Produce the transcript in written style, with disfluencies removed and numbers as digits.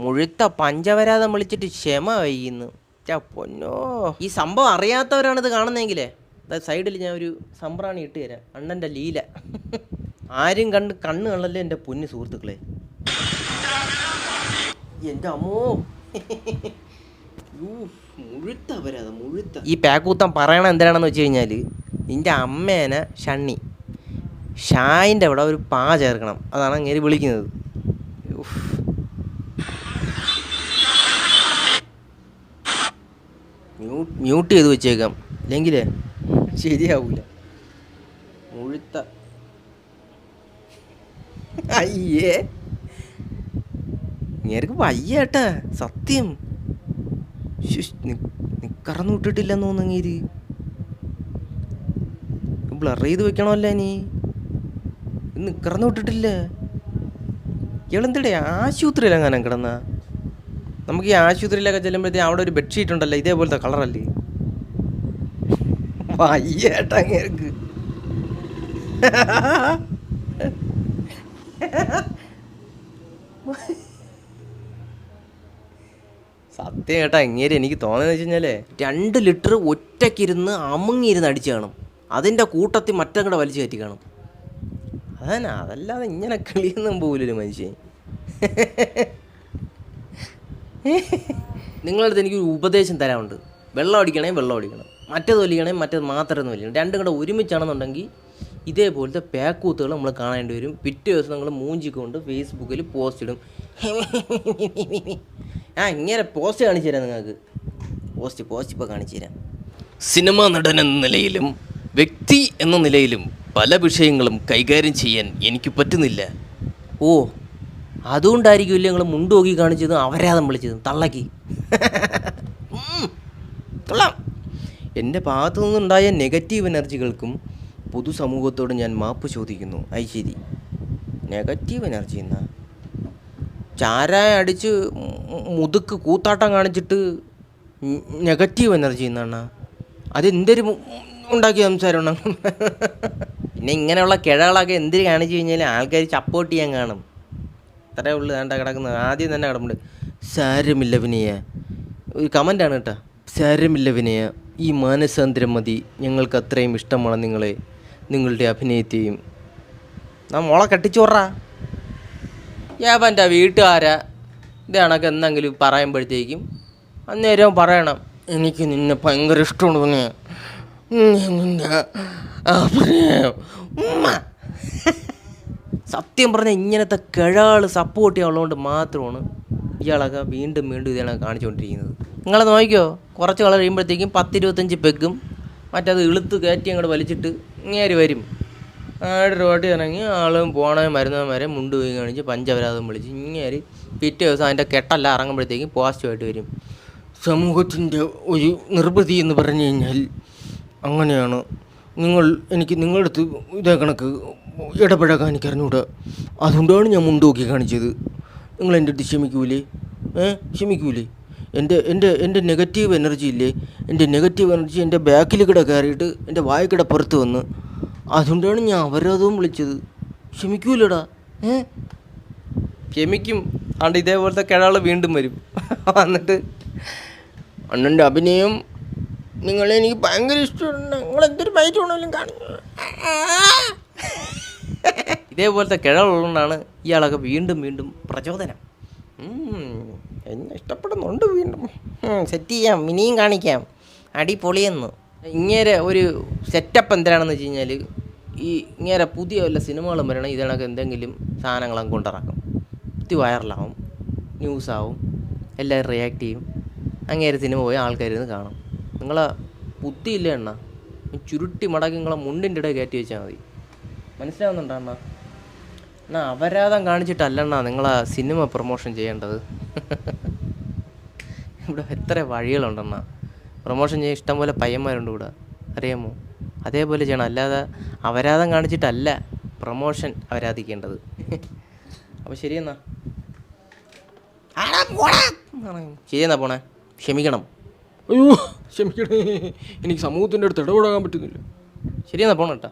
മുഴുത്ത പഞ്ചവരാതം വിളിച്ചിട്ട് ക്ഷമ വൈകുന്നു. പൊന്നോ, ഈ സംഭവം അറിയാത്തവരാണിത് കാണുന്നതെങ്കിലേ സൈഡിൽ ഞാൻ ഒരു സംഭ്രാണി ഇട്ട് തരാം. അണ്ണൻ്റെ ലീല. ആരും കണ്ണ് കള്ളല്ലേ എൻ്റെ പൊന്നു സുഹൃത്തുക്കളെ. എൻ്റെ അമ്മോ, മുഴുത്ത അപരാധം, മുഴുത്ത. ഈ പാക്കൂത്തം പറയണ എന്തിനാണെന്ന് വെച്ച് കഴിഞ്ഞാൽ, നിൻ്റെ അമ്മേനെ ഷായിൻ്റെ അവിടെ ഒരു പാ ചേർക്കണം. അതാണ് അങ്ങനെ വിളിക്കുന്നത്. മ്യൂട്ട് ചെയ്ത് വെച്ചേക്കാം, ഇല്ലെങ്കിലേ ശരിയാവൂല. മുഴുത്ത അയ്യേ, ഇങ്ങേർക്ക് വയ്യേട്ടാ സത്യം. നിക്കറന്ന് വിട്ടിട്ടില്ലെന്ന് തോന്നുന്നീര്. ബ്ലർ ചെയ്ത് വെക്കണമല്ലേ നീ? നിക്കറന്ന് വിട്ടിട്ടില്ല. ഇയാളെന്തടേ ആശുപത്രിയിലെങ്ങാനും കിടന്ന? നമുക്ക് ഈ ആശുപത്രിയിലൊക്കെ ചെല്ലുമ്പോഴത്തേക്കും അവിടെ ഒരു ബെഡ്ഷീറ്റ് ഉണ്ടല്ലോ, ഇതേപോലത്തെ കളറല്ലേ? വയ്യേട്ടാ അങ്ങേർക്ക്. സത്യം കേട്ടാ, ഇങ്ങേര് എനിക്ക് തോന്നുന്നത് വെച്ച് കഴിഞ്ഞാലേ 2 ലിറ്റർ ഒറ്റക്കിരുന്ന് അമുങ്ങിയിരുന്ന് അടിച്ചു കാണും. അതിൻ്റെ കൂട്ടത്തിൽ മറ്റങ്ങടെ വലിച്ചു കയറ്റി കാണും. അതല്ലാതെ ഇങ്ങനെ കളിയൊന്നും പോകില്ലൊരു മനുഷ്യൻ. നിങ്ങളടുത്ത് എനിക്കൊരു ഉപദേശം തരാനുണ്ട്. വെള്ളം അടിക്കണേ വെള്ളം അടിക്കണം, മറ്റേത് വലിക്കണേ മറ്റേത് മാത്രമൊന്നും വലിക്കണം. രണ്ടും കൂടെ ഒരുമിച്ചാണെന്നുണ്ടെങ്കിൽ ഇതേപോലത്തെ പാക്കൂത്തുകൾ നമ്മൾ കാണേണ്ടി വരും. പിറ്റേ ദിവസം നിങ്ങൾ മൂഞ്ചിക്കൊണ്ട് ഫേസ്ബുക്കിൽ പോസ്റ്റ് ഇടും. ഇങ്ങനെ പോസ്റ്റ് കാണിച്ചു തരാം നിങ്ങൾക്ക്. പോസ്റ്റ് ഇപ്പോൾ കാണിച്ചു തരാം. സിനിമാ നടൻ എന്ന നിലയിലും വ്യക്തി എന്ന നിലയിലും പല വിഷയങ്ങളും കൈകാര്യം ചെയ്യാൻ എനിക്ക് പറ്റുന്നില്ല. ഓ, അതുകൊണ്ടായിരിക്കുമല്ലേ നിങ്ങൾ മുണ്ട് നോക്കി കാണിച്ചതും അപരാധം വിളിച്ചതും തള്ളക്കി. കൊള്ളാം. എൻ്റെ ഭാഗത്തു നിന്നുണ്ടായ നെഗറ്റീവ് എനർജികൾക്കും പൊതുസമൂഹത്തോട് ഞാൻ മാപ്പ് ചോദിക്കുന്നു. ശരി, നെഗറ്റീവ് എനർജി എന്നാ ചാരായ അടിച്ച് മുതുക്ക് കൂത്താട്ടം കാണിച്ചിട്ട് നെഗറ്റീവ് എനർജി എന്നാണ്? അതെന്തൊരു ഉണ്ടാക്കിയ സംസാരമാണ്. പിന്നെ ഇങ്ങനെയുള്ള കിഴകളൊക്കെ എന്തിന് കാണിച്ചു കഴിഞ്ഞാൽ ആൾക്കാർ സപ്പോർട്ട് ചെയ്യാൻ കാണും. അത്രേ ഉള്ളു. വേണ്ട കിടക്കുന്നത് ആദ്യം തന്നെ കിടപ്പുണ്ട്. സാരമില്ല വിനയ, ഒരു കമൻ്റാണ് കേട്ടോ. സാരമില്ല വിനയ, ഈ മാനസാന്തരം മതി. ഞങ്ങൾക്ക് അത്രയും ഇഷ്ടമാണ് നിങ്ങളെ, നിങ്ങളുടെ അഭിനയത്തെയും. മോളെ കെട്ടിച്ചോറാ. എൻ്റെ വീട്ടുകാരാ ഇത് കണക്ക് എന്തെങ്കിലും പറയുമ്പോഴത്തേക്കും അന്നേരം പറയണം, എനിക്ക് നിന്നെ ഭയങ്കര ഇഷ്ടമാണ് പിന്നെ സത്യം പറഞ്ഞാൽ ഇങ്ങനത്തെ കിഴകൾ സപ്പോർട്ട് ചെയ്യാനുള്ളതുകൊണ്ട് മാത്രമാണ് ഇയാളൊക്കെ വീണ്ടും വീണ്ടും ഇതാണ് കാണിച്ചുകൊണ്ടിരിക്കുന്നത്. നിങ്ങളെ നോക്കിയോ, കുറച്ച് കളർ കഴിയുമ്പോഴത്തേക്കും 10-25 പെഗും മറ്റത് ഇളുത്ത് കയറ്റി അങ്ങോട്ട് വലിച്ചിട്ട് ഇങ്ങേര് വരും. റോട്ടി ഇറങ്ങി ആളും പോണേ മരുന്നവൻ വരെ മുണ്ട് പോയി കാണിച്ച് പഞ്ചവരാതം വിളിച്ച് ഇങ്ങേര് പിറ്റേ ദിവസം അതിൻ്റെ കെട്ടെല്ലാം ഇറങ്ങുമ്പോഴത്തേക്കും പോസിറ്റീവായിട്ട് വരും. സമൂഹത്തിൻ്റെ ഒരു നിർബന്ധി എന്ന് പറഞ്ഞു കഴിഞ്ഞാൽ അങ്ങനെയാണ്. എനിക്ക് നിങ്ങളുടെ അടുത്ത് ഇതേ കണക്ക് ഇടപഴകാൻ എനിക്ക് അറിഞ്ഞൂടാ. അതുകൊണ്ടാണ് ഞാൻ മുണ്ട് നോക്കി കാണിച്ചത്. നിങ്ങൾ എൻ്റെ അടുത്ത് ക്ഷമിക്കൂലേ? എൻ്റെ നെഗറ്റീവ് എനർജി ഇല്ലേ, എൻ്റെ നെഗറ്റീവ് എനർജി എൻ്റെ ബാക്കിൽ കൂടെ കയറിയിട്ട് എൻ്റെ വായക്കിടെ പുറത്ത് വന്ന്, അതുകൊണ്ടാണ് ഞാൻ അപരാധവും വിളിച്ചത്. ക്ഷമിക്കൂലടാ? ക്ഷമിക്കും. അതുകൊണ്ട് ഇതേപോലത്തെ കിഴകൾ വീണ്ടും വരും. വന്നിട്ട് അണ്ണൻ്റെ അഭിനയം നിങ്ങളെ എനിക്ക് ഭയങ്കര ഇഷ്ടമുണ്ട്, നിങ്ങളെന്തൊരു ബൈറ്റ് വേണമെങ്കിലും കാണിക്കും. ഇതേപോലത്തെ കിഴകളുള്ളതുകൊണ്ടാണ് ഇയാളൊക്കെ വീണ്ടും വീണ്ടും പ്രചോദനം. എന്നെ ഇഷ്ടപ്പെടുന്നുണ്ട്. വീണ്ടും സെറ്റ് ചെയ്യാം, ഇനിയും കാണിക്കാം, അടിപൊളിയെന്ന്. ഇങ്ങനെ ഒരു സെറ്റപ്പ് എന്തിനാണെന്ന് വെച്ച് കഴിഞ്ഞാൽ, ഇങ്ങനെ പുതിയ വല്ല സിനിമകളും വരണം, ഇതിനൊക്കെ എന്തെങ്കിലും സാധനങ്ങളൊക്കെ കൊണ്ടിറക്കും. ഇത് വൈറലാവും, ന്യൂസാവും, എല്ലാവരും റിയാക്ട് ചെയ്യും. അങ്ങേരെ സിനിമ പോയി ആൾക്കാരിന്ന് കാണും. നിങ്ങളെ ബുദ്ധിയില്ല എണ്ണ, ചുരുട്ടി മടക്കി നിങ്ങളെ മുണ്ടിൻ്റെ ഇടയിൽ കയറ്റി വെച്ചാൽ മതി. മനസ്സിലാവുന്നുണ്ടോ അണ്ണ? എന്നാ അപരാധം കാണിച്ചിട്ടല്ലണ്ണ നിങ്ങളെ സിനിമ പ്രൊമോഷൻ ചെയ്യേണ്ടത്. ഇവിടെ എത്ര വഴികളുണ്ടെണ്ണ പ്രൊമോഷൻ ചെയ്യാൻ. ഇഷ്ടംപോലെ പയ്യന്മാരുണ്ട് ഇവിടെ, അറിയാമോ? അതേപോലെ ചെയ്യണം. അല്ലാതെ അപരാധം കാണിച്ചിട്ടല്ല പ്രൊമോഷൻ ആരാധിക്കേണ്ടത്. അപ്പോൾ ശരിയെന്നാ പോണേ. ക്ഷമിക്കണം. ക്ഷമിക്കണേ, എനിക്ക് സമൂഹത്തിൻ്റെ അടുത്ത് ഇടപെടാൻ പറ്റുന്നില്ല. ശരിയെന്നാ പോണ കേട്ടോ.